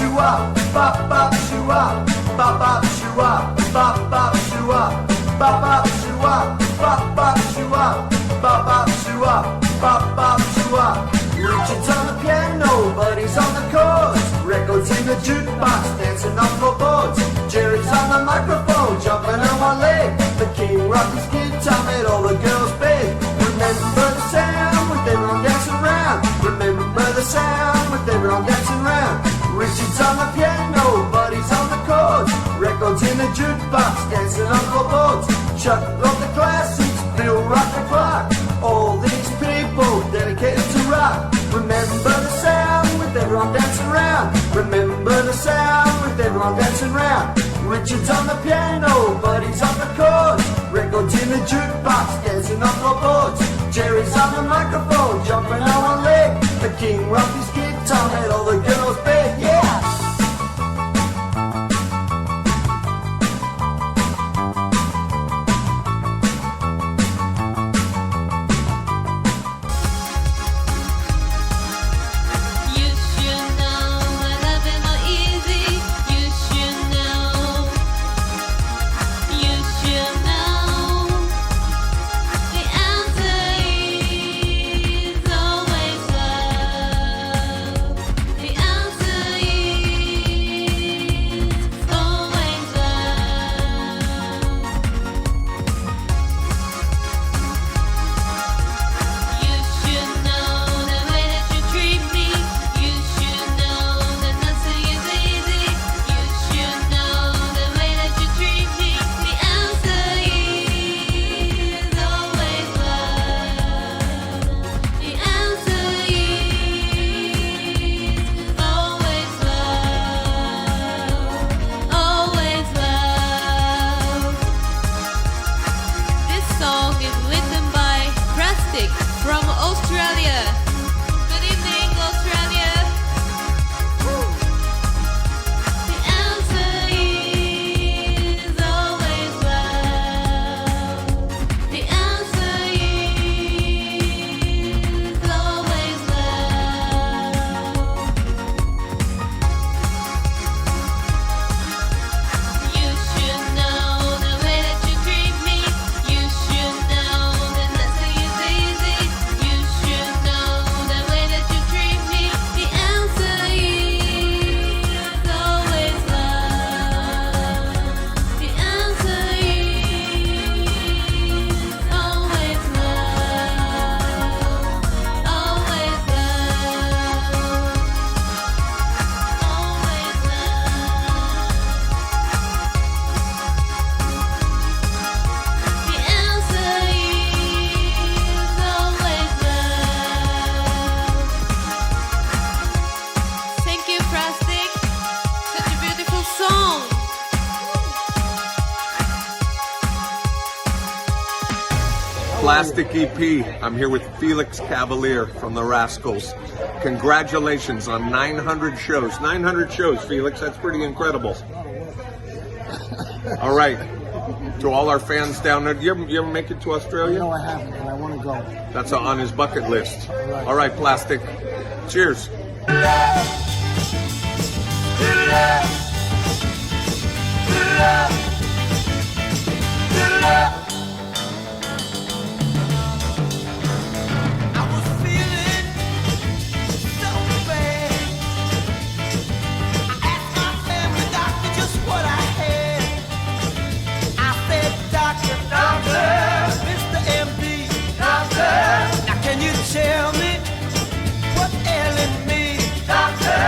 shoo-ah, bop bop shoo-ah, bop bop shoo-ah, bop bop shoo-ah, bop bop shoo-ah, bop bop shoo-ah, bop bop shoo-ah, bop bop shoo-ah. Richard's on the piano, Buddy's on the chords, records in the jukebox, dancing on floorboards. Jerry's on the microphone, jumping on my leg. The King rocked his guitar, made all the girls beg. Remember the sound with everyone dancing around. Remember the sound with everyone dancing around. Richard's on the piano, Buddy's on the chords, records in the jukebox, dancing on floorboards. Chuck wrote the classics, Bill rocked the clock. All these people dedicated to rock. Remember the sound with everyone dancing around. Remember the sound with everyone dancing around. Richard's on the piano, Buddy's on the chords, records in the jukebox, dancing on floorboards. Jerry's on the microphone, jumping on one leg. The King rocked his guitar, made all the girls beg, yeah! From Australia. Good evening, Australia. The answer is always love. The answer is always love. You should know the way that you treat me. You should know that nothing is easy. You should know the way that you treat me. The answer is always love. The answer is always love. Always love. Always love. The answer is always love. Thank you, Plastic. Such a beautiful song. Plastic EP. I'm here with Felix Cavalier from the Rascals. Congratulations on 900 shows. 900 shows, Felix. That's pretty incredible. All right. To all our fans down there, you ever make it to Australia? No, I haven't, and I want to go. That's on his bucket list. All right, Plastic. Cheers. I was feeling so bad. I asked my family doctor just what I had. I said, Doctor, Mr. MD, now can you tell me what's ailing me? Doctor,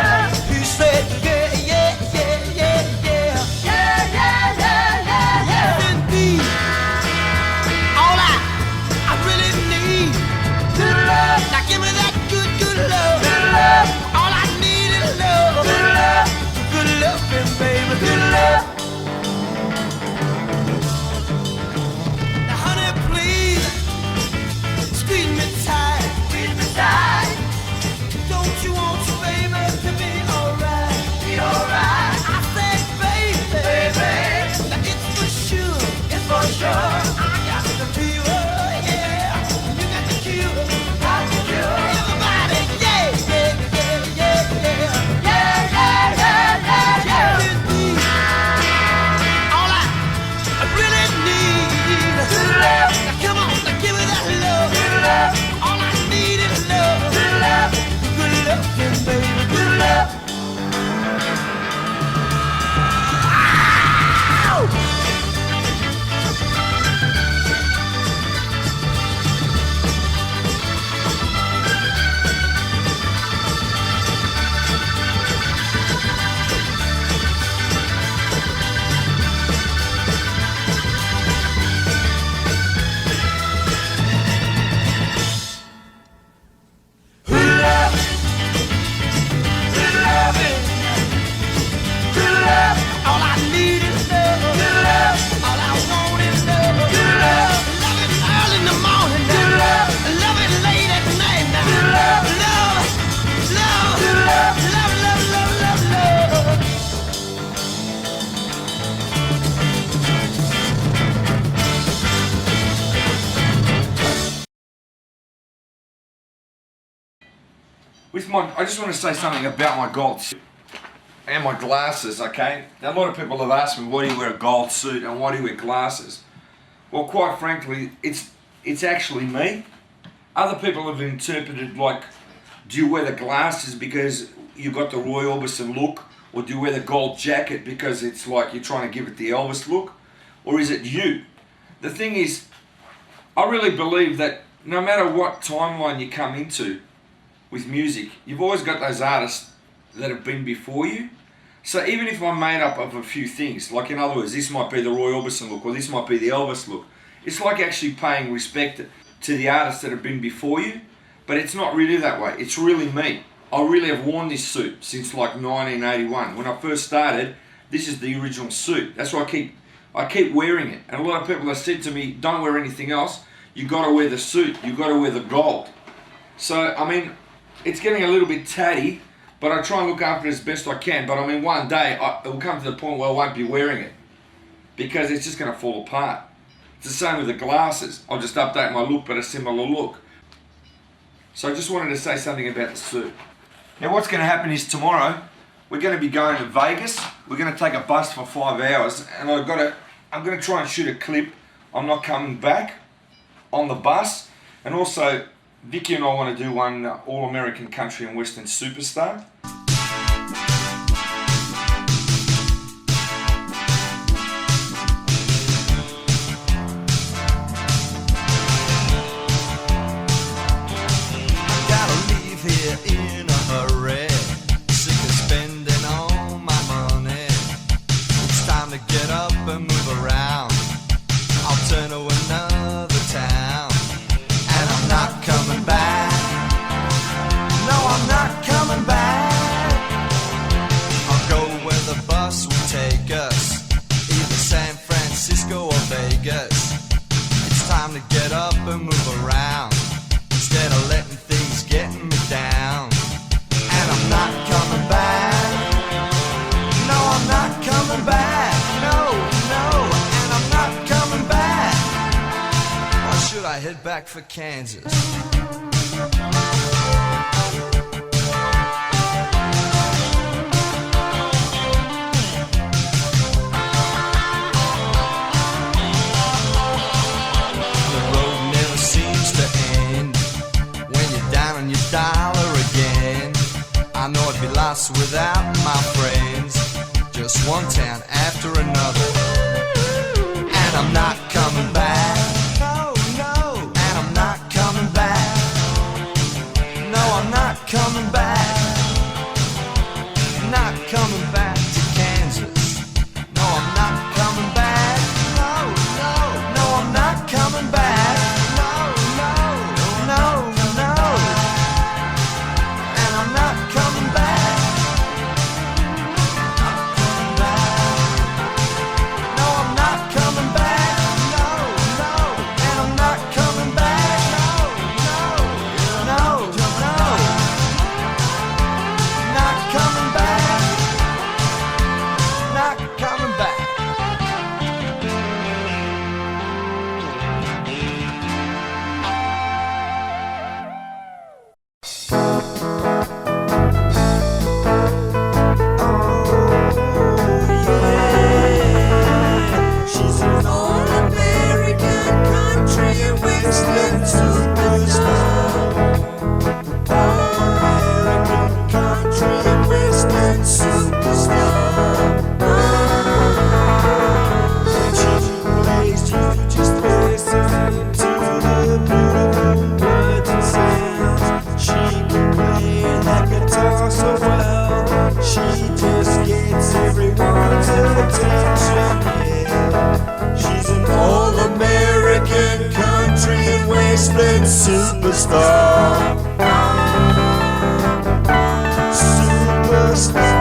I just want to say something about my gold suit and my glasses, okay? Now, a lot of people have asked me, why do you wear a gold suit and why do you wear glasses? Well, quite frankly, it's actually me. Other people have interpreted like, do you wear the glasses because you got the Roy Orbison look, or do you wear the gold jacket because it's like you're trying to give it the Elvis look, or is it you? The thing is, I really believe that no matter what timeline you come into with music, you've always got those artists that have been before you. So even if I'm made up of a few things, like in other words, this might be the Roy Orbison look or this might be the Elvis look, it's like actually paying respect to the artists that have been before you, but it's not really that way. It's really me. I really have worn this suit since like 1981. When I first started, this is the original suit. That's why I keep wearing it. And a lot of people have said to me, don't wear anything else. You got to wear the suit. You got to wear the gold. So, I mean, it's getting a little bit tatty, but I try and look after it as best I can. But I mean, one day it will come to the point where I won't be wearing it because it's just going to fall apart. It's the same with the glasses. I'll just update my look, but a similar look. So I just wanted to say something about the suit. Now, what's going to happen is tomorrow we're going to be going to Vegas. We're going to take a bus for 5 hours, and I'm going to try and shoot a clip. I'm not coming back on the bus, and also Vicky and I want to do one All-American Country and Western Superstar. Gotta leave here in a hurry. Sick of spending all my money. It's time to get up and move around. I'll turn to another town. And I'm not coming back. No, I'm not coming back. I'll go where the bus will take us, either San Francisco or Vegas. It's time to get up and move around instead of letting things get me down. And I'm not coming back. No, I'm not coming back. No, no, and I'm not coming back. Or should I head back for Kansas? The road never seems to end when you're down on your dollar again. I know I'd be lost without my friends, just one town after another. And I'm not coming back. No, no. And I'm not coming back. No, I'm not coming back. Not coming back to Kansas. No, I'm not coming back. No, no. No, I'm not coming back. No, no. No, no. And I'm not coming back. Not coming back. No, I'm not coming back. No, no. And I'm not coming back. No, no. No, no. Not coming back. Not coming back. She's an all-American country and western superstar. All-American country and western superstar. When she plays, you just listen to the beautiful words and sounds. She can play that guitar so well. She just gets everyone's attention, yeah. She's an all-American country and western superstar. Superstar.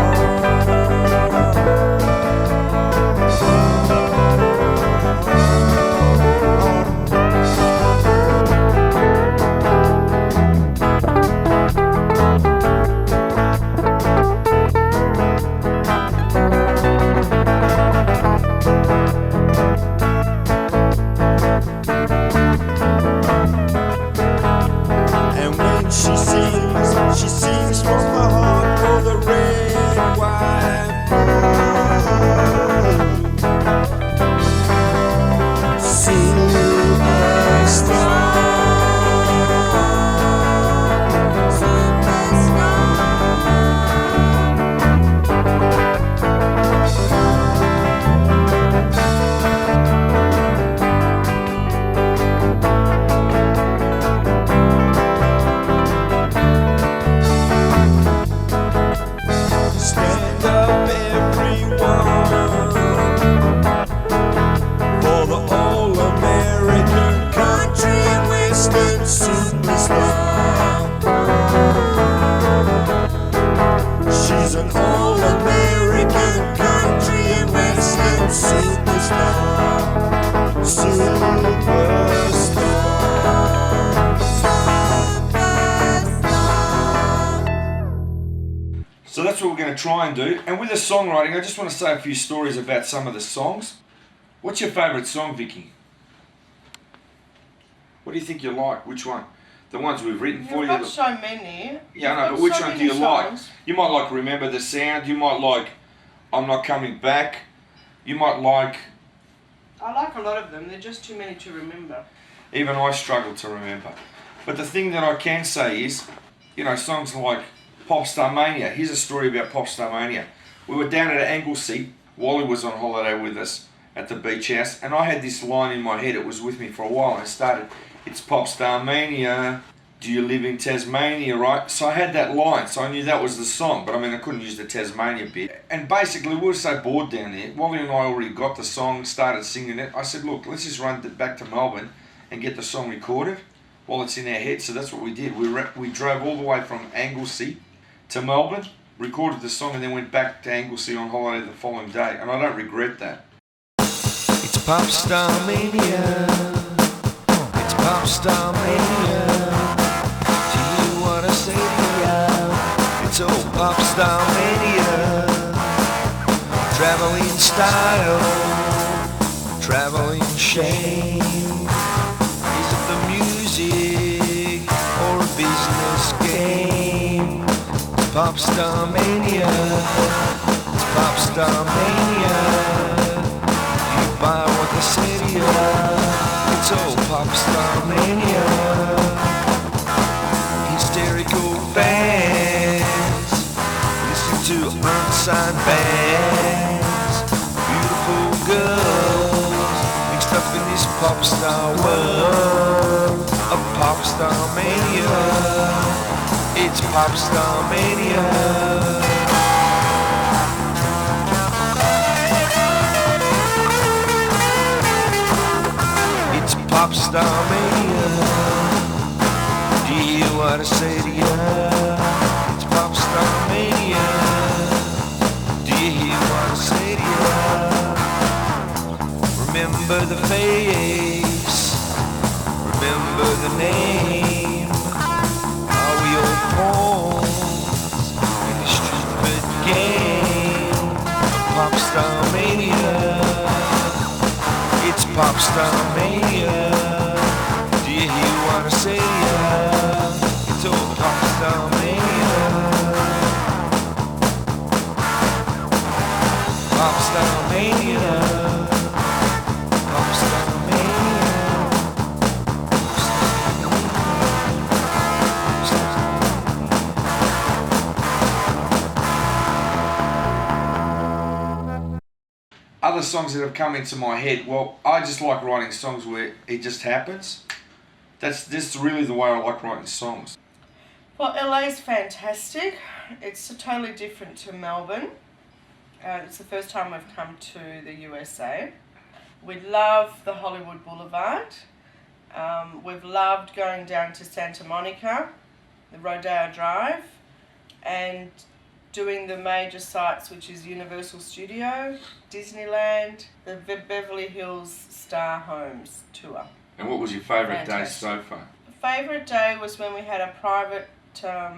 to try and do. And with the songwriting, I just want to say a few stories about some of the songs. What's your favourite song, Vicky? What do you think you like? Which one? The ones we've written for You've you. got so many. Yeah, I know, You've but got which so one do you many like? songs. You might like Remember the Sound. You might like I'm Not Coming Back. You might like... I like a lot of them. They're just too many to remember. Even I struggle to remember. But the thing that I can say is, you know, songs like Popstar Mania. Here's a story about Popstar Mania. We were down at Anglesey. Wally was on holiday with us at the beach house, and I had this line in my head. It was with me for a while. I started, it's Popstar Mania. Do you live in Tasmania, right? So I had that line, so I knew that was the song, but I mean, I couldn't use the Tasmania bit. And basically, we were so bored down there. Wally and I already got the song, started singing it. I said, look, let's just run back to Melbourne and get the song recorded while it's in our head. So that's what we did. We drove all the way from Anglesey to Melbourne, recorded the song, and then went back to Anglesey on holiday the following day. And I don't regret that. It's Popstar Mania. It's Popstar Mania. Do you wanna say to ya? It's old Popstar Mania. Traveling style, traveling shame. Is it the music or a business game? It's Popstar Mania. It's Popstar Mania. Buy what they say to you. It's old Popstar Mania. Hysterical fans listen to unsigned bands. Beautiful girls mixed up in this popstar world of Popstar Mania. It's Popstar Mania. Popstar Mania. Do you hear what I say to you? It's Popstar Mania. Do you hear what I say to you? Remember the face, remember the name. Are we all pawns in this stupid game of Popstar Mania? It's Popstar Mania. Do you hear what I say? It's old Popstar Mania. Popstar Mania. Popstar Mania. Other songs that have come into my head, well, I just like writing songs where it just happens. That's really the way I like writing songs. Well, LA's fantastic. It's totally different to Melbourne. It's the first time we've come to the USA. We love the Hollywood Boulevard. We've loved going down to Santa Monica, the Rodeo Drive, and doing the major sites, which is Universal Studio, Disneyland, the Beverly Hills Star Homes tour. And what was your favourite day Fantastic. so far? Favourite day was when we had a private tour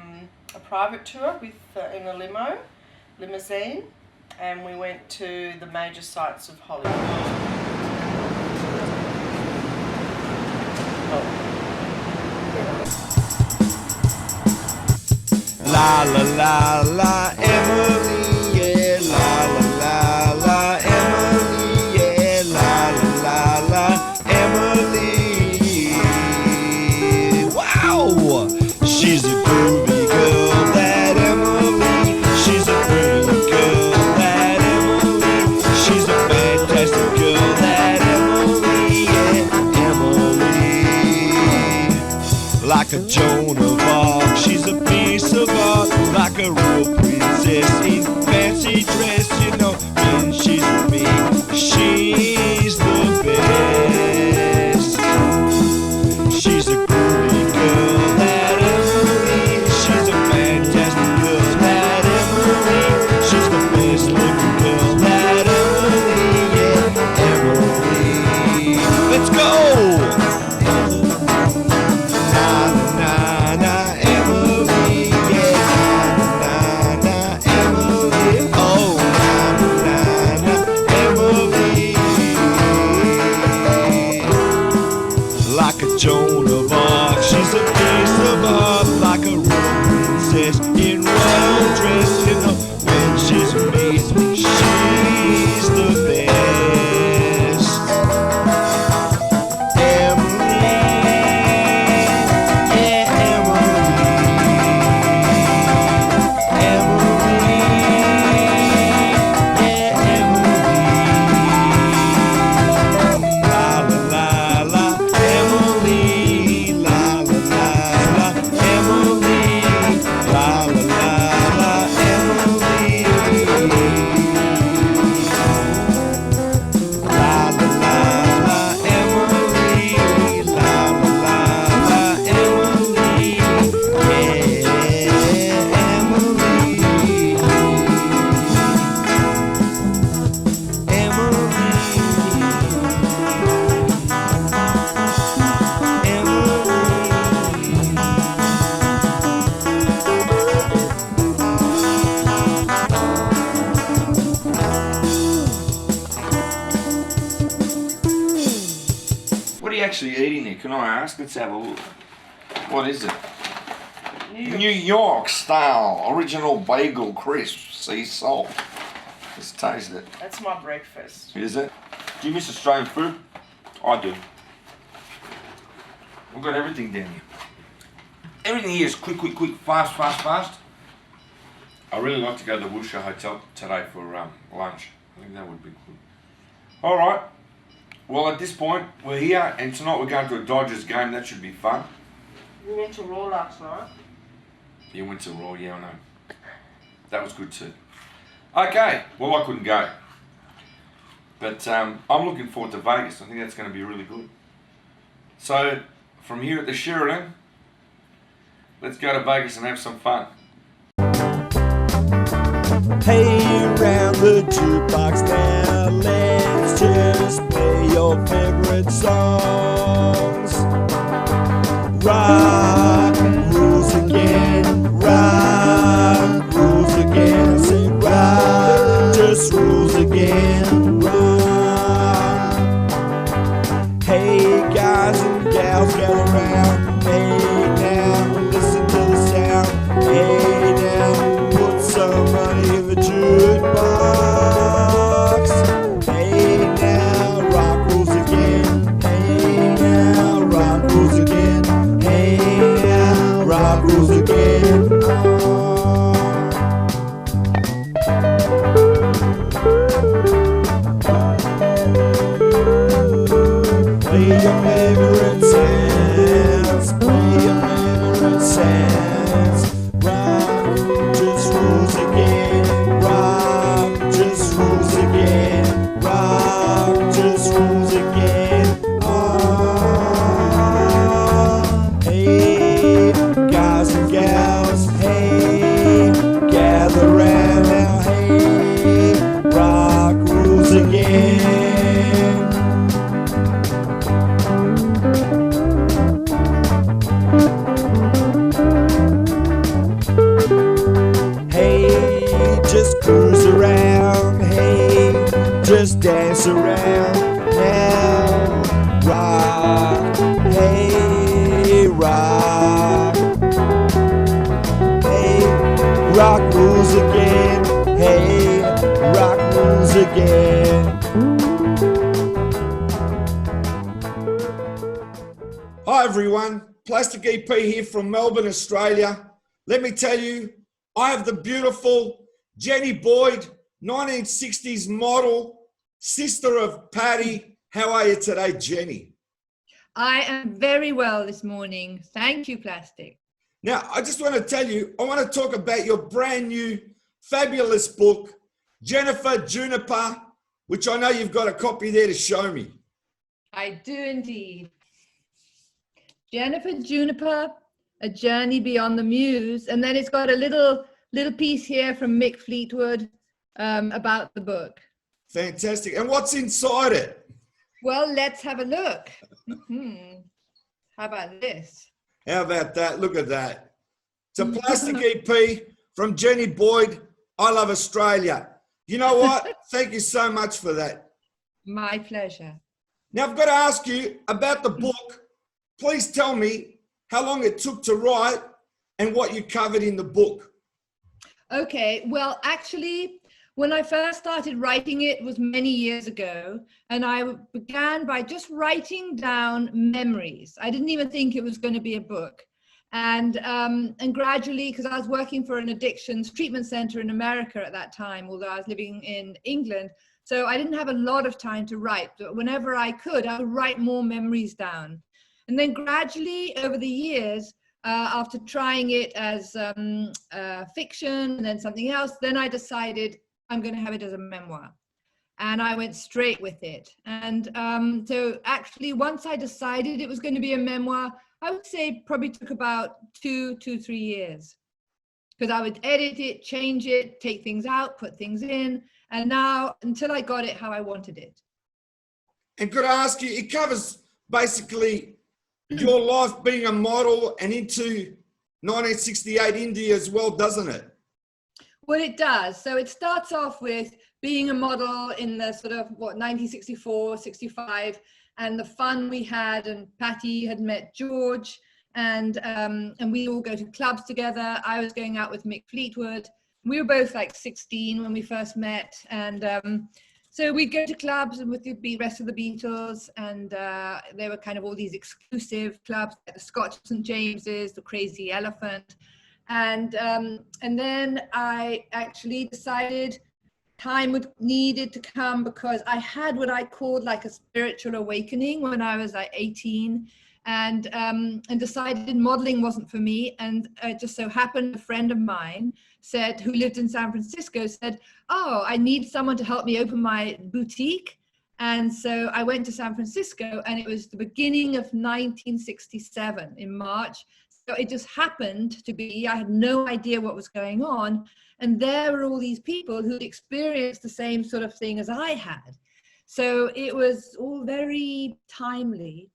with in a limousine, and we went to the major sites of Hollywood. La la la la Emily, yeah. La la la la Emily, yeah. La la la la Emily. Wow, she's a groovy girl, that Emily. She's a pretty girl, that Emily. She's a fantastic girl, that Emily, yeah. Emily, like a Joan of Arc, she's a piece of art, like a real princess in fancy dress, you know. When she's with me, she's the best. She's a groovy girl, that Emily. She's a fantastic girl, that Emily. She's the best looking girl, that Emily, yeah, Emily. Let's go! Na na na Emily, yeah, na na Emily. actually eating here? Can I ask? Let's have a look. What is it? New York. New York style original bagel crisp sea salt. Let's taste it. That's my breakfast. Is it? Do you miss Australian food? I do. We've got everything down here. Everything here is quick, fast, fast, fast. I really like to go to the Wilshire Hotel today for lunch. I think that would be good. All right. Well, at this point, we're here, and tonight we're going to a Dodgers game. That should be fun. We went to Raw last night. You went to Raw, yeah, I know. That was good too. Okay, well, I couldn't go. But I'm looking forward to Vegas. I think that's going to be really good. So, from here at the Sheraton, let's go to Vegas and have some fun. Hey, around the jukebox now, let's just play your favorite songs. Rock rules again, rock rules again. I say rock just rules again, rock. Hey, guys and gals, gather round. Hey, now, listen to the sound. Hey, now, put some money in the jukebox. Hey, now, rock rules again. Hey, now, rock rules again. Hey, now, rock rules again. Play your favorite sounds. Play your favorite sounds. Rock just rules again. Rock just rules again. Rock just rules again. Hey, guys and gals. Hey, gather round now. Hey, rock rules again. Hey, just cruise around. Hey, just dance around. Now, rock. Hey, rock. Hey, rock rules again. Hey, rock rules again. Hi everyone, Plastic EP here from Melbourne, Australia. Let me tell you, I have the beautiful Jenny Boyd, 1960s model, sister of Patty. How are you today, Jenny? I am very well this morning. Thank you, Plastic. Now, I just want to tell you, I want to talk about your brand new, fabulous book, Jennifer Juniper, which I know you've got a copy there to show me. I do indeed. Jennifer Juniper, A Journey Beyond the Muse. And then it's got a little piece here from Mick Fleetwood about the book. Fantastic. And what's inside it? Well, let's have a look. How about this? How about that? Look at that. It's a plastic EP from Jenny Boyd. I love Australia. You know what? Thank you so much for that. My pleasure. Now, I've got to ask you about the book. Please tell me how long it took to write and what you covered in the book. Okay, well, actually, when I first started writing it was many years ago, and I began by just writing down memories. I didn't even think it was going to be a book. And gradually, because I was working for an addictions treatment center in America at that time, although I was living in England, so I didn't have a lot of time to write, but whenever I could, I would write more memories down. And then gradually over the years, after trying it as fiction and then something else, then I decided I'm going to have it as a memoir. And I went straight with it. And so actually, once I decided it was going to be a memoir, I would say probably took about 3 years. Because I would edit it, change it, take things out, put things in. And now, until I got it how I wanted it. And could I ask you, it covers basically your life being a model and into 1968 India as well, doesn't it? Well, it does. So it starts off with being a model in the sort of, what, 1964, 65, and the fun we had, and Patty had met George, and we all go to clubs together. I was going out with Mick Fleetwood. We were both like 16 when we first met, and so we'd go to clubs and with the rest of the Beatles, and there were kind of all these exclusive clubs, like the Scotch St. James's, the Crazy Elephant, and then I actually decided time needed to come, because I had what I called like a spiritual awakening when I was like 18, and decided modeling wasn't for me. And it just so happened a friend of mine said, who lived in San Francisco, said, oh, I need someone to help me open my boutique. And so I went to San Francisco, and it was the beginning of 1967 in March. So it just happened to be, I had no idea what was going on. And there were all these people who'd experienced the same sort of thing as I had. So it was all very timely.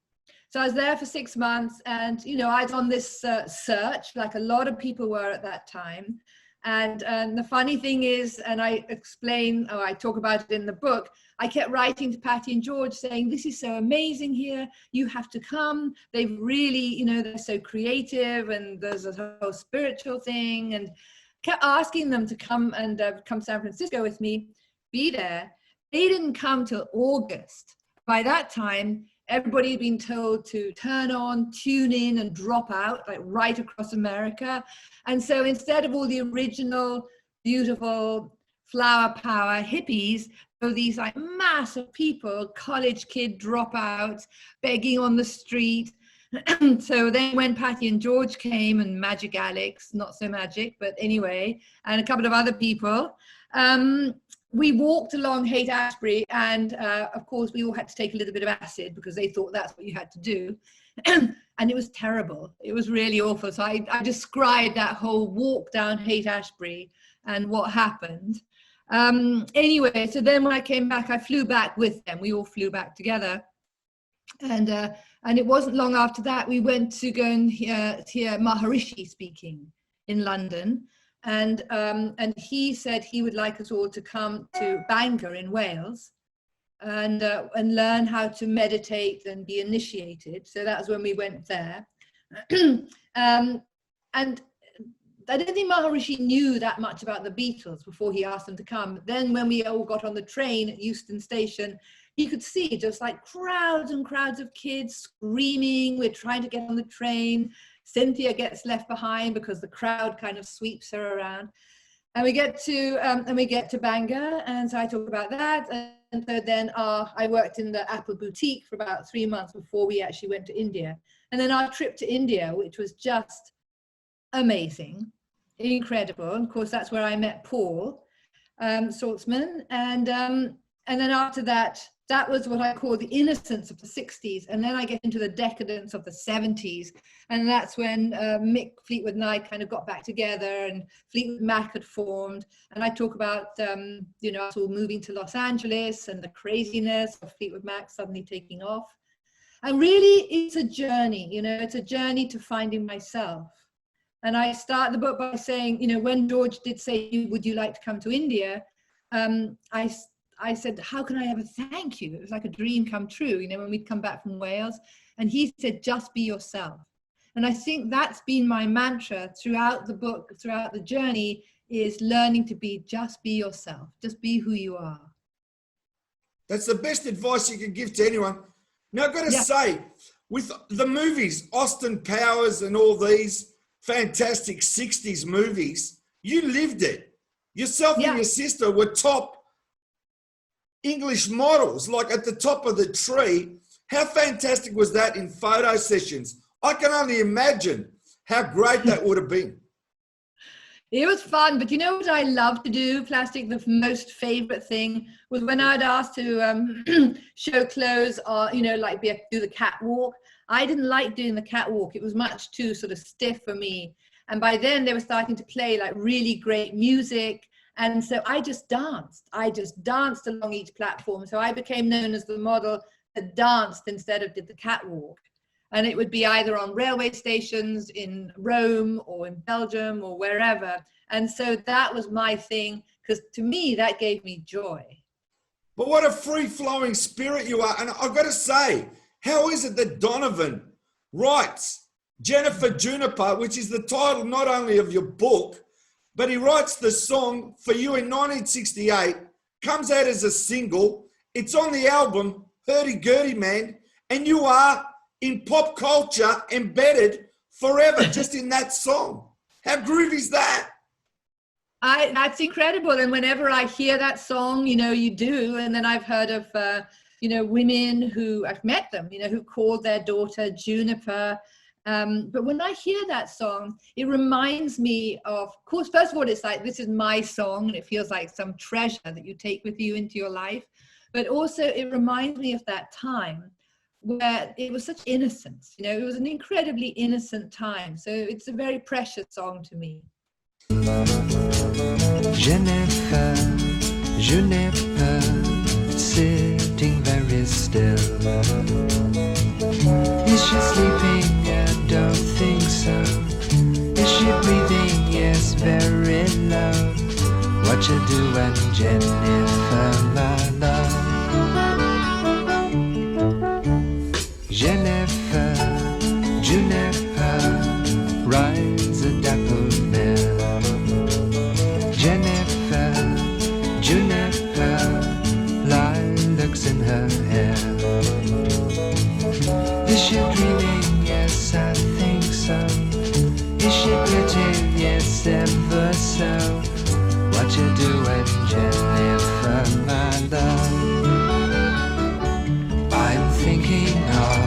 So I was there for 6 months, and, you know, I was on this search, like a lot of people were at that time. And the funny thing is, and I explain, or I talk about it in the book, I kept writing to Patty and George saying, this is so amazing here, you have to come. They've really, you know, they're so creative, and there's a whole spiritual thing, and kept asking them to come and come to San Francisco with me, be there. They didn't come till August. By that time, everybody had been told to turn on, tune in, and drop out, like right across America. And so instead of all the original, beautiful, flower power hippies, there were these like mass of people, college kid dropouts, begging on the street. So then when Patty and George came, and Magic Alex, not so magic, but anyway, and a couple of other people, we walked along Haight-Ashbury, and of course we all had to take a little bit of acid because they thought that's what you had to do. And it was terrible. It was really awful. So I described that whole walk down Haight-Ashbury and what happened. Anyway, so then when I came back, I flew back with them. We all flew back together. And it wasn't long after that, we went to go and hear Maharishi speaking in London. And he said he would like us all to come to Bangor in Wales and learn how to meditate and be initiated. So that was when we went there. And I don't think Maharishi knew that much about the Beatles before he asked them to come. Then when we all got on the train at Euston Station, he could see just like crowds and crowds of kids screaming, we're trying to get on the train. Cynthia gets left behind because the crowd kind of sweeps her around. And we get to Bangor, and so I talk about that. And so then I worked in the Apple boutique for about 3 months before we actually went to India. And then our trip to India, which was just amazing, incredible. And of course, that's where I met Paul Saltzman. And then after that, that was what I call the innocence of the 60s. And then I get into the decadence of the 70s. And that's when Mick Fleetwood and I kind of got back together, and Fleetwood Mac had formed. And I talk about, you know, us all moving to Los Angeles and the craziness of Fleetwood Mac suddenly taking off. And really, it's a journey, you know, it's a journey to finding myself. And I start the book by saying, you know, when George did say, would you like to come to India? I said, how can I ever thank you? It was like a dream come true, you know, when we'd come back from Wales. And he said, just be yourself. And I think that's been my mantra throughout the book, throughout the journey, is learning to be, just be yourself. Just be who you are. That's the best advice you can give to anyone. Now, I've got to say, with the movies, Austin Powers and all these fantastic 60s movies, you lived it. Yourself and your sister were top English models, like at the top of the tree. How fantastic was that in photo sessions? I can only imagine how great that would have been. It was fun, but you know what I love to do, Plastic? The most favorite thing was when I'd asked to show clothes or, you know, like do the catwalk. I didn't like doing the catwalk. It was much too sort of stiff for me. And by then they were starting to play like really great music. And so I just danced. I just danced along each platform. So I became known as the model that danced instead of did the catwalk. And it would be either on railway stations in Rome or in Belgium or wherever. And so that was my thing, because to me, that gave me joy. But what a free-flowing spirit you are. And I've got to say, how is it that Donovan writes Jennifer Juniper, which is the title not only of your book, but he writes the song for you in 1968, comes out as a single. It's on the album Hurdy Gurdy Man, and you are in pop culture embedded forever just in that song. How groovy is that? That's incredible. And whenever I hear that song, you know, you do. And then I've heard of, you know, women who I've met them, you know, who called their daughter Juniper. But when I hear that song, it reminds me of course, first of all, it's like, this is my song, and it feels like some treasure that you take with you into your life. But also it reminds me of that time where it was such innocence, you know, it was an incredibly innocent time. So it's a very precious song to me. Jennifer, Juniper, sitting very still. Is she sleeping? I don't think so. Is she breathing? Yes, very low. What you doing, Jennifer, my love? Jennifer, Juniper, rides a dapple mare. Jennifer, Juniper, lilacs in her hair. Is she dreaming? Yes, I think so. Is she pretty? Yes, ever so. What you doing, Jennifer, my love? I'm thinking of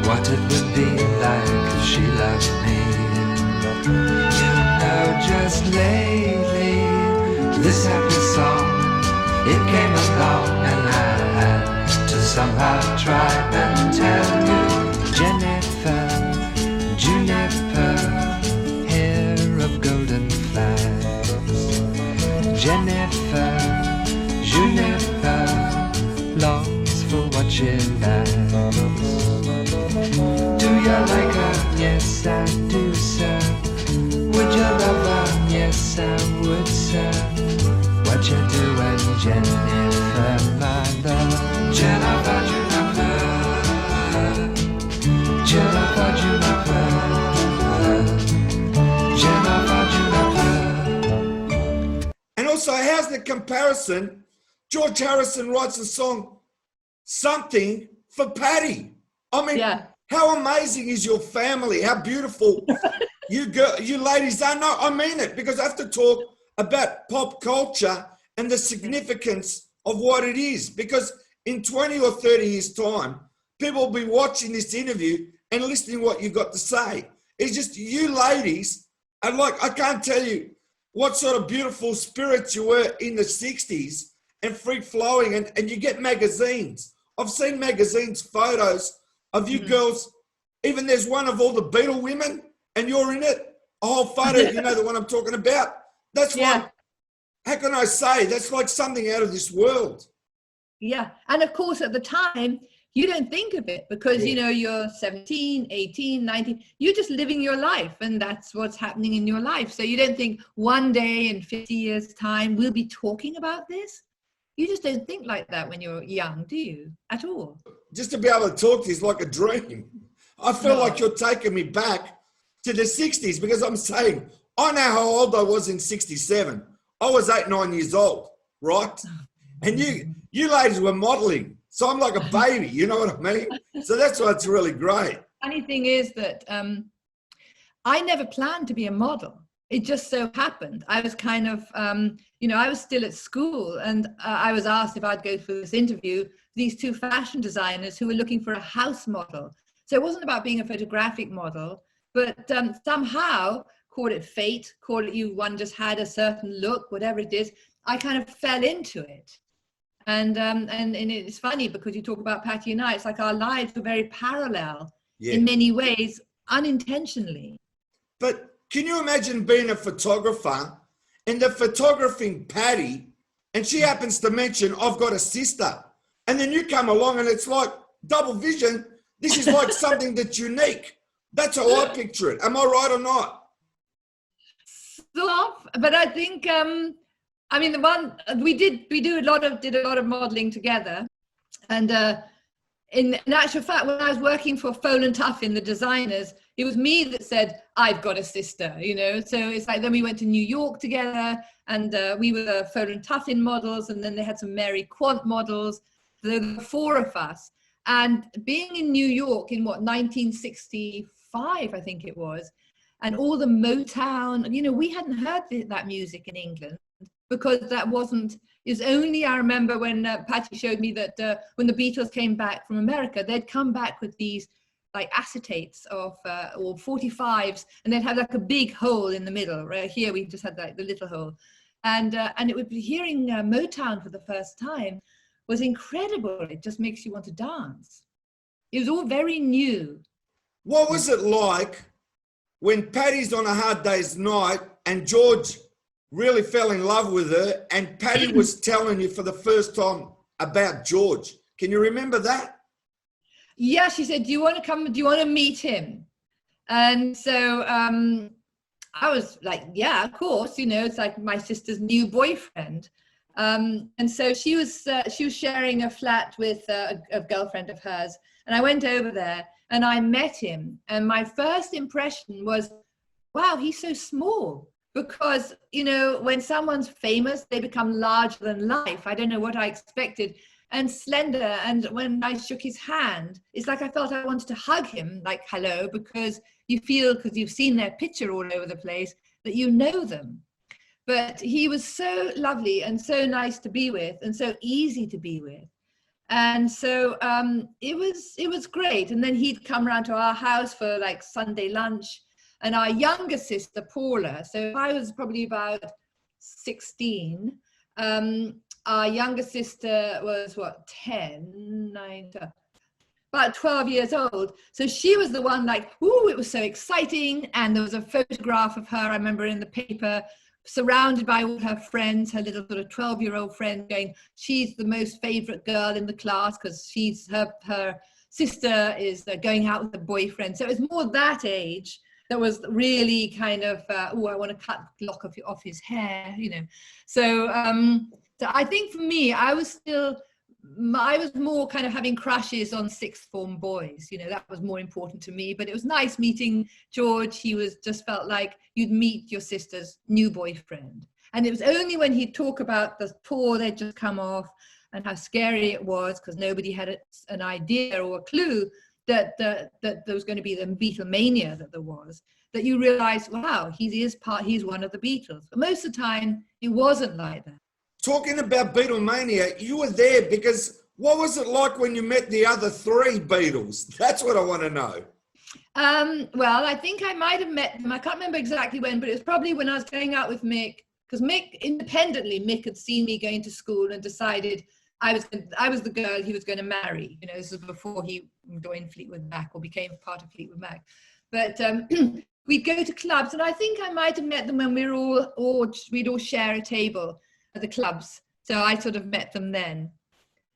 what it would be like if she loved me. You know, just lately, this happy song, it came along, and I had to somehow try and tell you. Jennifer, Juniper, hair of golden flags. Jennifer, Juniper, longs for what she likes. Do you like her? Yes, I do, sir. Would you love her? Yes, I would, sir. What you doing, Jennifer, my love? Jennifer, Juniper, Jennifer, Juniper, Jennifer, Juniper. And also, how's the comparison? George Harrison writes a song, Something, for Patty. I mean, Yeah. how amazing is your family? How beautiful you ladies are. No, I mean it, because I have to talk about pop culture and the significance of what it is. Because in 20 or 30 years' time, people will be watching this interview and listening to what you've got to say. It's just you ladies are like, I can't tell you what sort of beautiful spirits you were in the 60s and free flowing, and you get magazines. I've seen magazines, photos of you girls. Even there's one of all the Beatle women and you're in it. A whole photo, you know the one I'm talking about. That's Yeah. what, how can I say? That's like something out of this world. Yeah. And of course, at the time, you don't think of it because, you know, you're 17, 18, 19, you're just living your life, and that's what's happening in your life. So you don't think one day in 50 years' time, we'll be talking about this. You just don't think like that when you're young, do you? At all? Just to be able to talk to you is like a dream. I feel like you're taking me back to the 60s, because I'm saying, I know how old I was in 67. I was 8, 9 years old, right? And you ladies were modeling. So I'm like a baby, you know what I mean? So that's why it's really great. Funny thing is that I never planned to be a model. It just so happened. I was kind of, you know, I was still at school, and I was asked if I'd go for this interview. These two fashion designers who were looking for a house model. So it wasn't about being a photographic model, but somehow, call it fate, call it one just had a certain look, whatever it is, I kind of fell into it. And it's funny because you talk about Patty and I, it's like our lives were very parallel in many ways, unintentionally. But can you imagine being a photographer and they're photographing Patty, and she happens to mention, I've got a sister. And then you come along and it's like double vision. This is like something that's unique. That's how I picture it. Am I right or not? off, but I think I mean the one we did a lot of modeling together, and in actual fact, when I was working for Foal and Tuffin, the designers, it was me that said, I've got a sister, you know. So it's like, then we went to New York together, and we were the Foal and Tuffin models, and then they had some Mary Quant models. So there were 4 of us. And being in New York in 1965, I think it was, and all the Motown, you know, we hadn't heard that music in England, because that wasn't, it was only, I remember when Patty showed me that when the Beatles came back from America, they'd come back with these like acetates of, or 45s, and they'd have like a big hole in the middle. Right here, we just had like the little hole. And it would be hearing Motown for the first time was incredible. It just makes you want to dance. It was all very new. What was it like when Patty's on a hard day's night and George really fell in love with her, and Patty was telling you for the first time about George? Can you remember that? Yeah, she said, do you want to come, do you want to meet him? And so I was like, yeah, of course, you know, it's like my sister's new boyfriend. And so she was sharing a flat with a girlfriend of hers, and I went over there and I met him, and my first impression was, wow, he's so small. Because, you know, when someone's famous, they become larger than life. I don't know what I expected. And slender. And when I shook his hand, it's like I felt I wanted to hug him, like, hello, because you feel, because you've seen their picture all over the place, that you know them. But he was so lovely and so nice to be with, and so easy to be with. And so it was great. And then he'd come around to our house for like Sunday lunch. And our younger sister, Paula, so I was probably about 16. Our younger sister was, what, 10, 9, about 12 years old. So she was the one like, ooh, it was so exciting. And there was a photograph of her, I remember, in the paper, surrounded by all her friends, her little sort of 12-year-old friend, going, she's the most favorite girl in the class because she's her sister is going out with a boyfriend. So it was more that age that was really kind of, oh, I want to cut the lock off his hair, you know. So, so I think for me, I was more kind of having crushes on sixth form boys, you know, that was more important to me. But it was nice meeting George. He was just felt like you'd meet your sister's new boyfriend. And it was only when he'd talk about the tour they'd just come off and how scary it was because nobody had an idea or a clue that there was going to be the Beatlemania that there was, that you realize, wow, he's one of the Beatles. But most of the time, it wasn't like that. Talking about Beatlemania, you were there because what was it like when you met the other 3 Beatles? That's what I want to know. Well, I think I might have met them. I can't remember exactly when, but it was probably when I was going out with Mick, because Mick had seen me going to school and decided I was the girl he was going to marry. You know, this was before he joined Fleetwood Mac or became part of Fleetwood Mac. But we'd go to clubs, and I think I might have met them when we'd all share a table at the clubs. So I sort of met them then.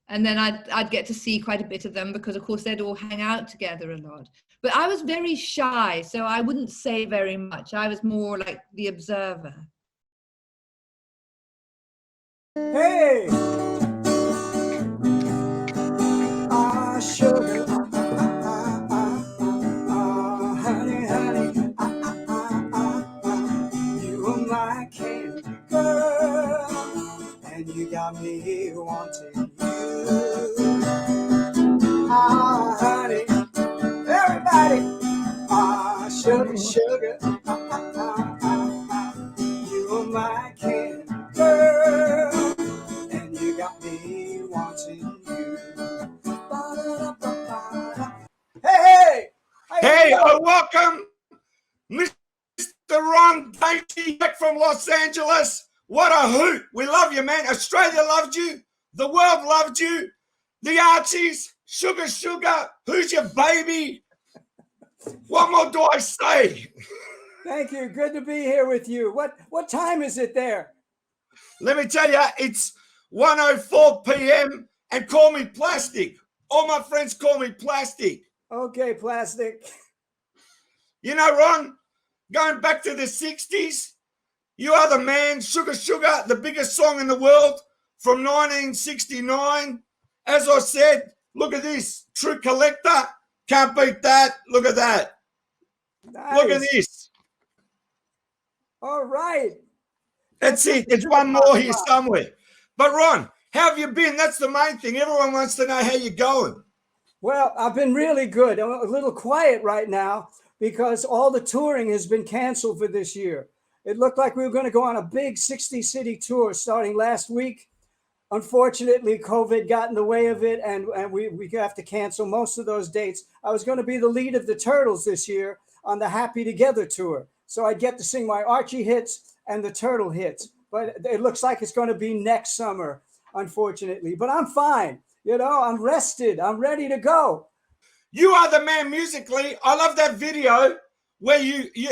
And then I'd get to see quite a bit of them because, of course, they'd all hang out together a lot. But I was very shy, so I wouldn't say very much. I was more like the observer. Hey! Sugar, honey, honey, you are my candy girl, and you got me wanting you. Honey, everybody, sugar, sugar, you are my candy girl, and you got me wanting you. Hey, welcome, Mr. Ron Dainty back from Los Angeles. What a hoot. We love you, man. Australia loved you. The world loved you. The Archies, Sugar Sugar, who's your baby? What more do I say? Thank you. Good to be here with you. What time is it there? Let me tell you, it's 1:04 p.m. and call me Plastic. All my friends call me Plastic. Okay, Plastic. You know, Ron, going back to the 60s, You Are the Man, Sugar Sugar, the biggest song in the world from 1969. As I said, look at this. True Collector. Can't beat that. Look at that. Look at Nice. this. All right. That's it. There's one more here somewhere. But Ron, how have you been? That's the main thing. Everyone wants to know how you're going. Well, I've been really good. I'm a little quiet right now because all the touring has been canceled for this year. It looked like we were going to go on a big 60-city tour starting last week. Unfortunately, COVID got in the way of it, and we have to cancel most of those dates. I was going to be the lead of the Turtles this year on the Happy Together tour. So I'd get to sing my Archie hits and the Turtle hits. But it looks like it's going to be next summer, unfortunately. But I'm fine. You know, I'm rested. I'm ready to go. You Are the Man musically. I love that video where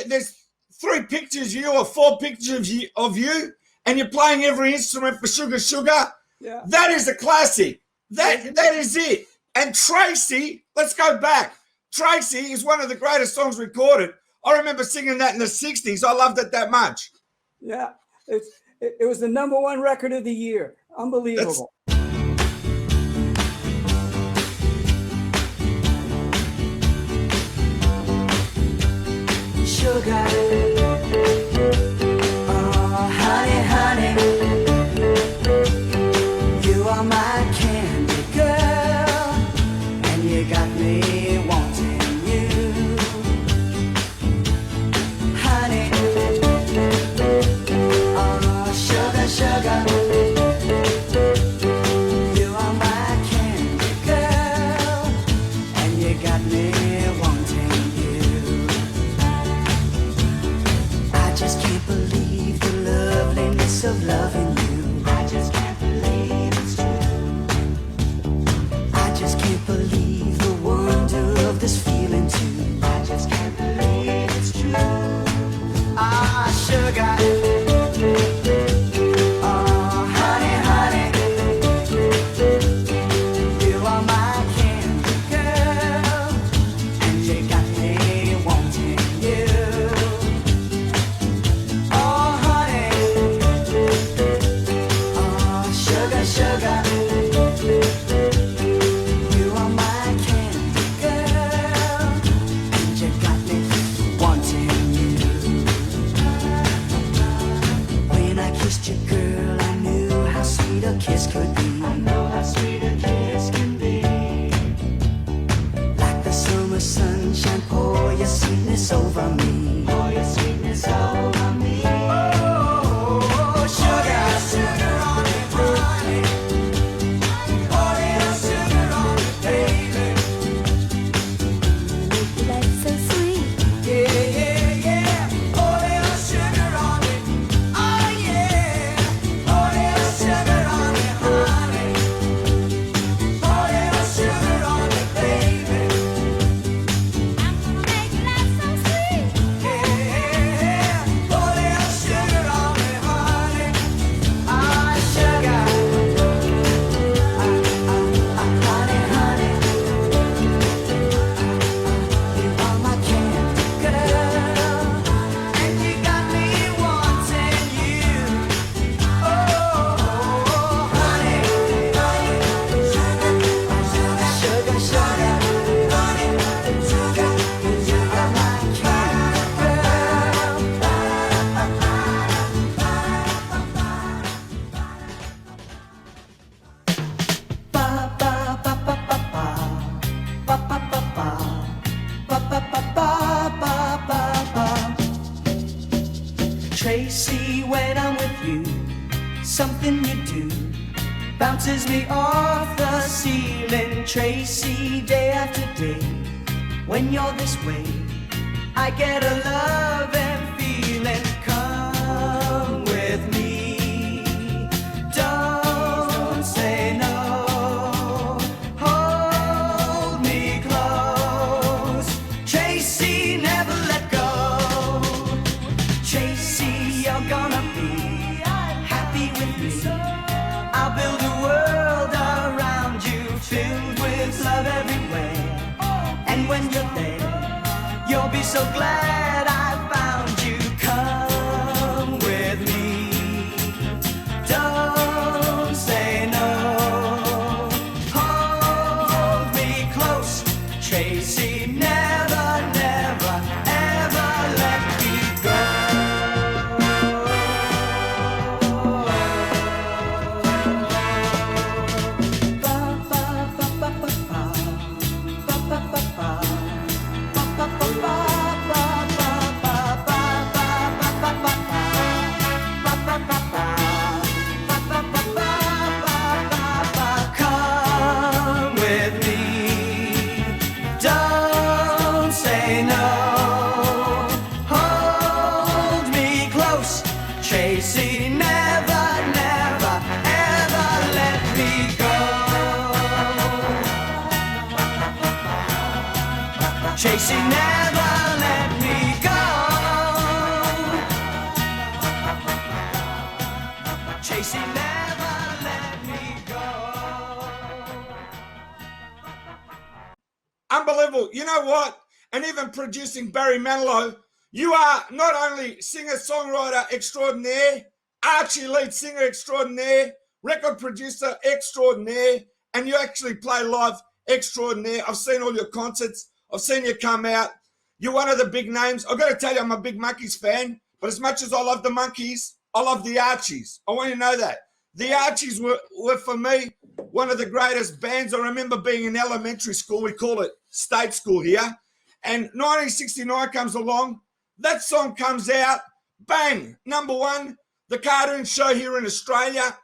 there's 3 pictures of you or 4 pictures of you, and you're playing every instrument for Sugar Sugar. Yeah. That is a classic. That is it. And Tracy, let's go back. Tracy is one of the greatest songs recorded. I remember singing that in the 60s. I loved it that much. Yeah, it was the #1 record of the year. Unbelievable. Sugar, oh honey, honey, you are my candy girl, and you got me wanting you, honey, oh sugar, sugar, you are my candy girl, and you got me wanting you. I just can't believe the loveliness of loving you. I just can't believe it's true. I just can't believe the wonder of this feeling too. I just can't believe it's true. Ah, sugar. Oh, honey, honey. You are my candy girl, and you got me wanting you. Oh, honey, oh, sugar, sugar, you are my candy girl, and you got me wanting you. When I kissed you, girl, I knew how sweet a kiss could be. I know how sweet a kiss can be. Like the summer sunshine, pour your sweetness over me. Pour your sweetness over me. Oh, sugar, sugar on me, honey. Pour little sugar on me, baby. That's so sweet. Yeah, yeah, yeah. Pour little sugar on me. Oh, yeah. Pour little sugar on me, honey. Pour little sugar on me, baby. I'm gonna make love so sweet. Yeah, pour little sugar on me, honey. Ah, sugar. Honey, honey. You are my candy girl, and you got me wanting you. Oh, honey, sugar, sugar, honey, sugar, you are my candy girl. Ba ba ba ba ba ba, ba ba ba ba, ba ba ba ba ba ba ba. Tracy, when I'm with you, something you do bounces me off the ceiling. Tracy, day after day, when you're this way, I get a loving feeling. Come with me, don't say no. Hold me close, Tracy, never let go. Tracy, you're gonna be happy with me. I'll build a world around you, filled with love everywhere. And when you're there, you'll be so glad I found you. Come with Chasing never let me go. Chasing never let me go. Unbelievable. You know what? And even producing Barry Manilow, you are not only singer-songwriter extraordinaire, Archie lead singer extraordinaire, record producer extraordinaire, and you actually play live extraordinaire. I've seen all your concerts. I've seen you come out. You're one of the big names. I've got to tell you, I'm a big Monkees fan, but as much as I love the Monkees, I love the Archies. I want you to know that. The Archies were for me, one of the greatest bands. I remember being in elementary school. We call it state school here. And 1969 comes along. That song comes out. Bang. Number one, the cartoon show here in Australia.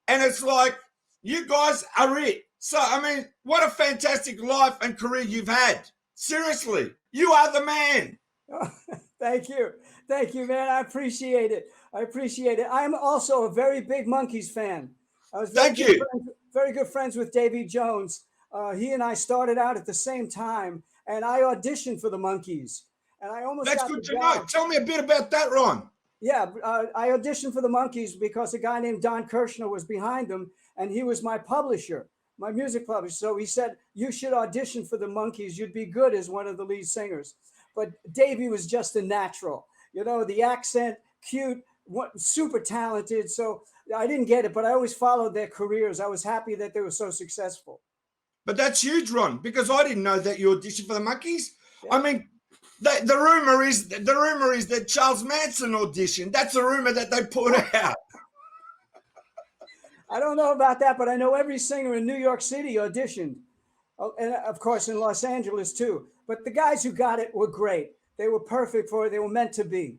And it's like, you guys are it. So, I mean, what a fantastic life and career you've had. Seriously, you are the man. Oh, thank you. Thank you, man. I appreciate it. I appreciate it. I'm also a very big Monkees fan. I was very good friends with Davy Jones. He and I started out at the same time, and I auditioned for the Monkees. And I almost That's got good the to job. know. Tell me a bit about that, Ron. Yeah, I auditioned for the Monkees because a guy named Don Kirshner was behind them, and he was my publisher, my music publisher. So he said, you should audition for the Monkees. You'd be good as one of the lead singers. But Davey was just a natural. You know, the accent, cute, super talented. So I didn't get it, but I always followed their careers. I was happy that they were so successful. But that's huge, Ron, because I didn't know that you auditioned for the Monkees. Yeah. I mean, the rumor is that Charles Manson auditioned. That's the rumor that they put out. I don't know about that, but I know every singer in New York City auditioned, and of course in Los Angeles too. But the guys who got it were great. They were perfect for it. They were meant to be.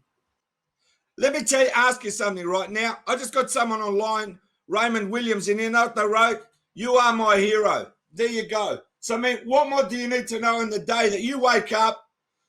Let me ask you something right now. I just got someone online, Raymond Williams, in here. Note they wrote, "You are my hero." There you go. So I mean, what more do you need to know in the day that you wake up?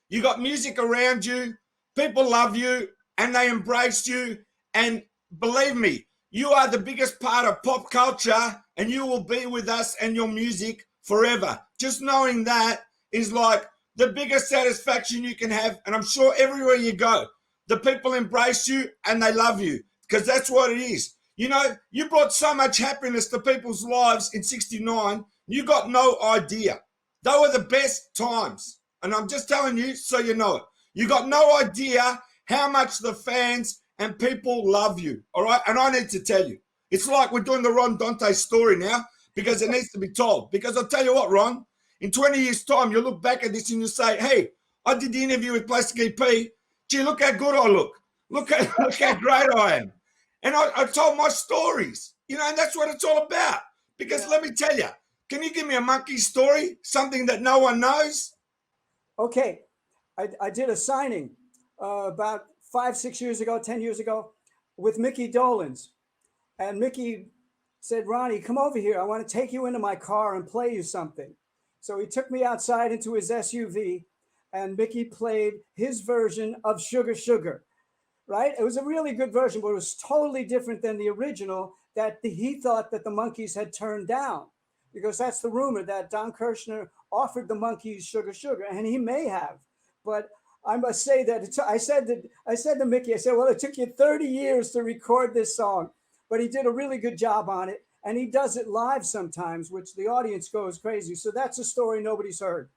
You got music around you, people love you, and they embrace you. And believe me, you are the biggest part of pop culture, and you will be with us and your music forever. Just knowing that is like the biggest satisfaction you can have. And I'm sure everywhere you go, the people embrace you and they love you, because that's what it is. You know, you brought so much happiness to people's lives in 69. You got no idea. They were the best times. And I'm just telling you so you know it. You got no idea how much the fans and people love you, all right? And I need to tell you. It's like we're doing the Ron Dante story now, because it needs to be told. Because I'll tell you what, Ron, in 20 years' time, you'll look back at this and you'll say, hey, I did the interview with Plastic EP. Gee, look how good I look. Look how great I am. And I told my stories, you know, and that's what it's all about. Because let me tell you, can you give me a monkey story, something that no one knows? Okay, I did a signing about 5-6 years ago, 10 years ago, with Mickey Dolenz. And Mickey said, Ronnie, come over here. I want to take you into my car and play you something. So he took me outside into his SUV, and Mickey played his version of Sugar Sugar, right? It was a really good version, but it was totally different than the original that he thought that the Monkees had turned down, because that's the rumor that Don Kirshner offered the Monkees Sugar Sugar, and he may have. But I must say that I said to Mickey, I said, well, it took you 30 years to record this song, but he did a really good job on it. And he does it live sometimes, which the audience goes crazy. So that's a story nobody's heard.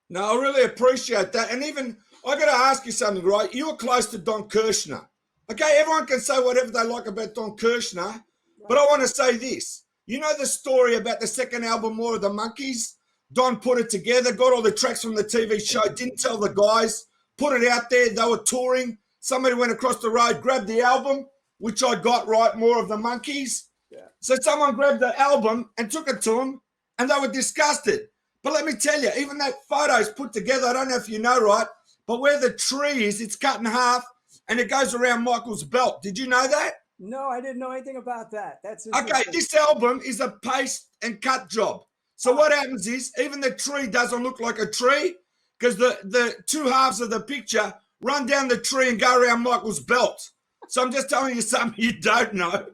No, I really appreciate that. And even, I got to ask you something, right? You were close to Don Kirshner. Okay, everyone can say whatever they like about Don Kirshner, but I want to say this. You know the story about the second album, More of the Monkees? Don put it together, got all the tracks from the TV show, didn't tell the guys, put it out there. They were touring. Somebody went across the road, grabbed the album, which I got, right, More of the Monkees. Yeah. So someone grabbed the album and took it to them, and they were disgusted. But let me tell you, even that photo's put together, I don't know if you know, right, but where the tree is, it's cut in half, and it goes around Michael's belt. Did you know that? No, I didn't know anything about that. That's okay. This album is a paste and cut job. So what happens is, even the tree doesn't look like a tree, because the two halves of the picture run down the tree and go around Michael's belt. So I'm just telling you something you don't know.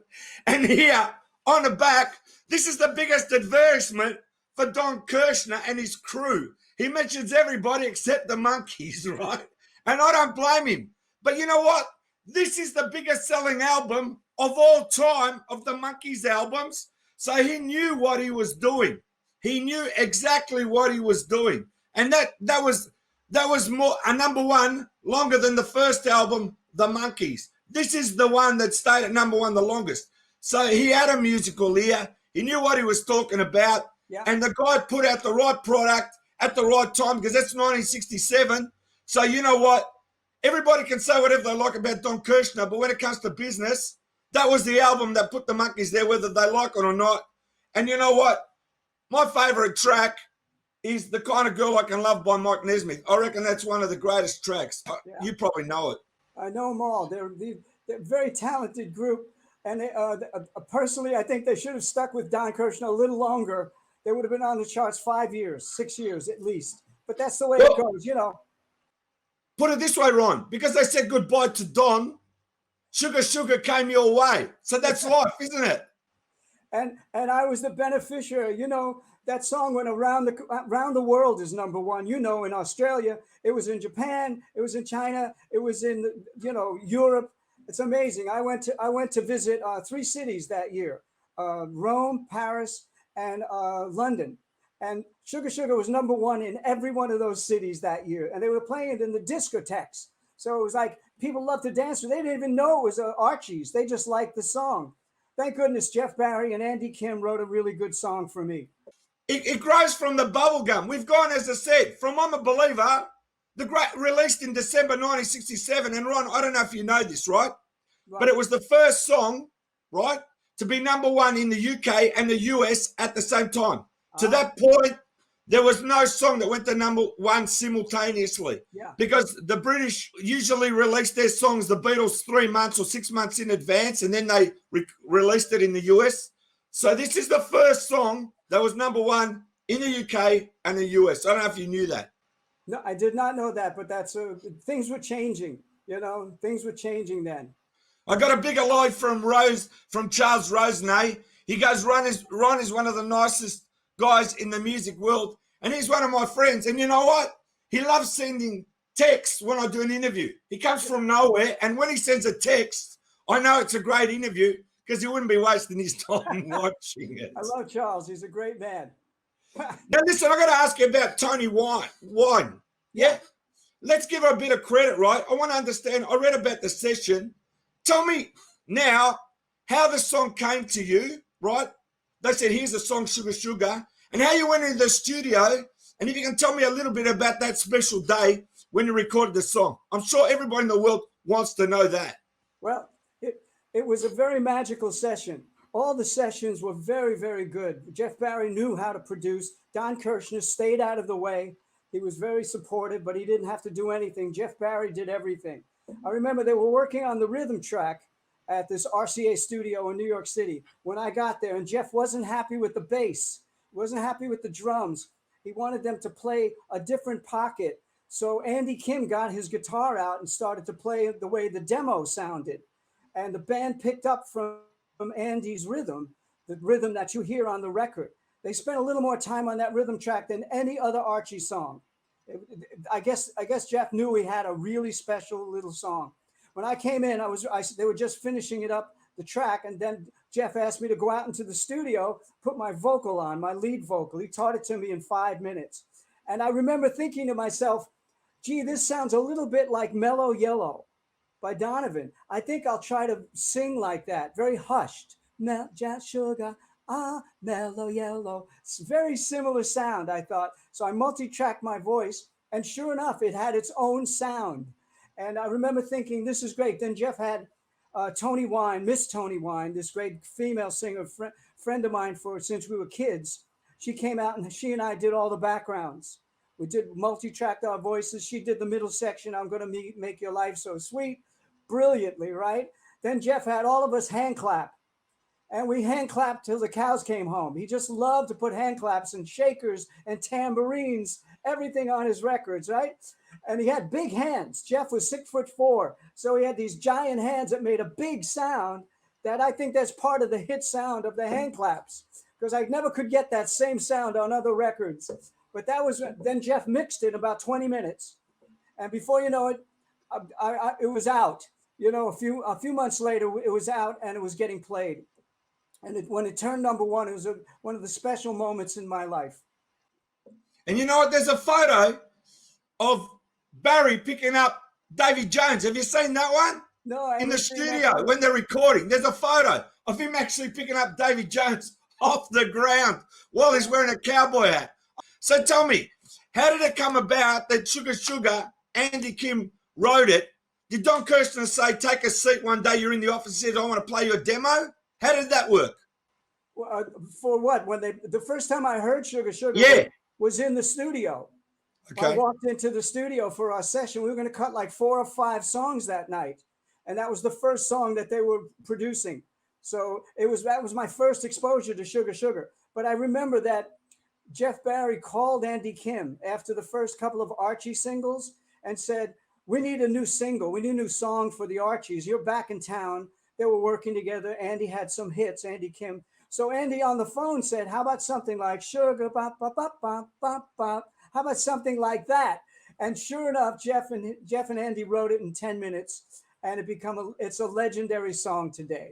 And here on the back, this is the biggest advertisement for Don Kirshner and his crew. He mentions everybody except the Monkees, right? And I don't blame him. But you know what? This is the biggest selling album of all time of the Monkees albums. So he knew what he was doing. He knew exactly what he was doing. And that was more a number one longer than the first album, The Monkees. This is the one that stayed at number one the longest. So he had a musical ear. He knew what he was talking about. Yeah. And the guy put out the right product at the right time, because that's 1967. So you know what? Everybody can say whatever they like about Don Kirshner, but when it comes to business, that was the album that put the Monkees there, whether they like it or not. And you know what? My favourite track is The Kind of Girl I Can Love by Mike Nesmith. I reckon that's one of the greatest tracks. Yeah. You probably know it. I know them all. They're a very talented group. And they, personally, I think they should have stuck with Don Kirshner a little longer. They would have been on the charts 5 years, 6 years at least. But that's the way it goes, you know. Put it this way, Ron. Because they said goodbye to Don, Sugar Sugar came your way. So that's life, isn't it? And I was the beneficiary. You know, that song went around the world is number one. You know, in Australia, it was in Japan, it was in China, it was in Europe. It's amazing. I went to visit 3 cities that year: Rome, Paris, and London. And Sugar Sugar was number one in every one of those cities that year, and they were playing it in the discotheques. So it was like people loved to dance. They didn't even know it was Archie's. They just liked the song. Thank goodness Jeff Barry and Andy Kim wrote a really good song for me. It grows from the bubblegum. We've gone, as I said, from I'm a Believer, the great, released in December 1967. And Ron, I don't know if you know this, right? But it was the first song, right, to be number one in the UK and the US at the same time. To that point, there was no song that went to number one simultaneously. Yeah. Because the British usually released their songs, the Beatles, 3 months or 6 months in advance, and then they released it in the US. So this is the first song that was number one in the UK and the US. I don't know if you knew that. No, I did not know that, but that's things were changing. You know, things were changing then. I got a bigger line from Charles Rosenay. He goes, Ron is one of the nicest guys in the music world, and he's one of my friends. And you know what? He loves sending texts when I do an interview. He comes from nowhere, and when he sends a text, I know it's a great interview because he wouldn't be wasting his time watching it. I love Charles. He's a great man. Now listen, I got to ask you about Tony Wine. Yeah? Let's give her a bit of credit, right? I want to understand. I read about the session. Tell me now how the song came to you, right? They said, here's the song, Sugar Sugar, and how you went into the studio, and if you can tell me a little bit about that special day when you recorded the song. I'm sure everybody in the world wants to know that. Well, it was a very magical session. All the sessions were very, very good. Jeff Barry knew how to produce. Don Kirshner stayed out of the way. He was very supportive, but he didn't have to do anything. Jeff Barry did everything. I remember they were working on the rhythm track at this RCA studio in New York City when I got there, and Jeff wasn't happy with the bass, wasn't happy with the drums. He wanted them to play a different pocket. So Andy Kim got his guitar out and started to play the way the demo sounded. And the band picked up from Andy's rhythm, the rhythm that you hear on the record. They spent a little more time on that rhythm track than any other Archie song. I guess Jeff knew he had a really special little song. When I came in, they were just finishing it up, the track, and then Jeff asked me to go out into the studio, put my vocal on, my lead vocal. He taught it to me in 5 minutes. And I remember thinking to myself, gee, this sounds a little bit like Mellow Yellow by Donovan. I think I'll try to sing like that, very hushed. Just sugar, mellow yellow. It's a very similar sound, I thought. So I multi-tracked my voice, and sure enough, it had its own sound. And I remember thinking, this is great. Then Jeff had Tony Wine, Miss Tony Wine, this great female singer, friend of mine since we were kids. She came out and she and I did all the backgrounds. We did multi-tracked our voices. She did the middle section, I'm Gonna Make Your Life So Sweet, brilliantly, right? Then Jeff had all of us hand clap. And we hand clapped till the cows came home. He just loved to put hand claps and shakers and tambourines, everything on his records, right? And he had big hands. Jeff was 6'4", so he had these giant hands that made a big sound. That I think that's part of the hit sound of the hand claps, because I never could get that same sound on other records. But that was then Jeff mixed it in about 20 minutes, and before you know it, it was out. You know, a few months later, it was out and it was getting played. And when it turned number one, it was one of the special moments in my life. And you know what? There's a photo of Barry picking up Davy Jones. Have you seen that one? No, I in the haven't seen that studio one. when they're recording. There's a photo of him actually picking up Davy Jones off the ground while he's wearing a cowboy hat. So tell me, how did it come about that Sugar Sugar, Andy Kim wrote it? Did Don Kirshner say, take a seat one day, you're in the office and says, I want to play you a demo? How did that work? Well, for what? When the first time I heard Sugar Sugar was in the studio. Okay. I walked into the studio for our session. We were going to cut like 4 or 5 songs that night. And that was the first song that they were producing. So that was my first exposure to Sugar Sugar. But I remember that Jeff Barry called Andy Kim after the first couple of Archie singles and said, we need a new single. We need a new song for the Archies. You're back in town. They were working together. Andy had some hits, Andy Kim. So Andy on the phone said, how about something like Sugar, bop, bop, bop, bop, bop, bop. How about something like that? And sure enough, Jeff and Andy wrote it in 10 minutes, and it's a legendary song today.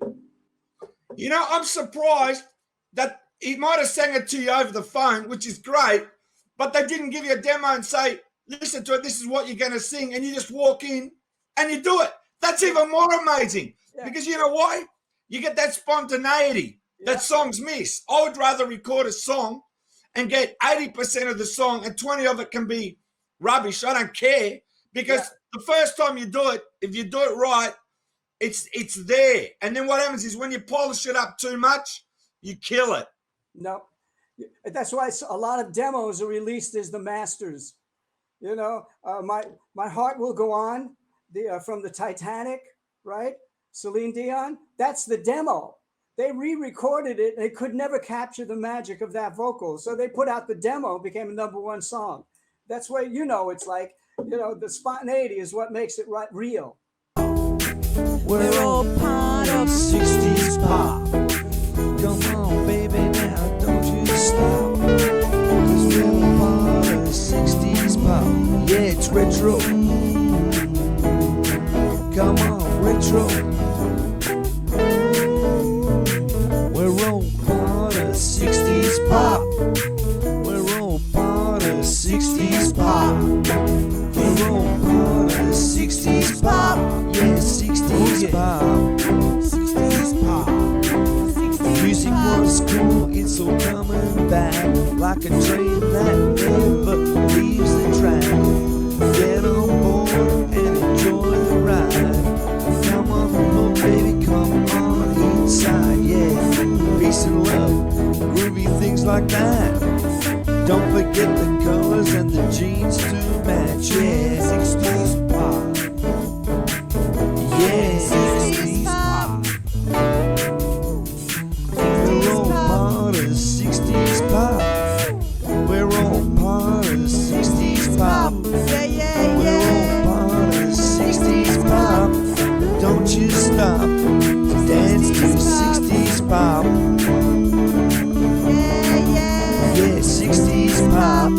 You know, I'm surprised that he might have sang it to you over the phone, which is great, but they didn't give you a demo and say, listen to it, this is what you're going to sing, and you just walk in and you do it. That's even more amazing because you know why? You get that spontaneity that songs miss. I would rather record a song and get 80% of the song and 20 of it can be rubbish. I don't care because the first time you do it, if you do it right, it's there. And then what happens is when you polish it up too much, you kill it. No, that's why a lot of demos are released as the masters. You know, my Heart Will Go On, from the Titanic, right? Celine Dion, that's the demo. They re-recorded it. They could never capture the magic of that vocal. So they put out the demo, became a #1 song. That's where, you know, it's like, you know, the spontaneity is what makes it real. We're all part of 60s pop. Come on, baby, now don't you stop. 'Cause we're all part of 60s pop. Yeah, it's retro. Come on, retro. We're all part of 60s pop. We're all part of 60s pop. We're all part of 60s pop. Yeah, 60s pop. 60s pop. Music was cool, it's all coming back like a train that never leaves the track. Get on board and enjoy the ride. Come on, little baby, come on inside, yeah. Peace and love, groovy things like that. Don't forget the colors and the jeans to match, yeah. 60s pop. Yeah, 60s pop. We're all part of 60s pop. We're all part of 60s pop. We're all part of 60s pop. Don't you stop to dance to 60s pop. Yeah, 60s pop.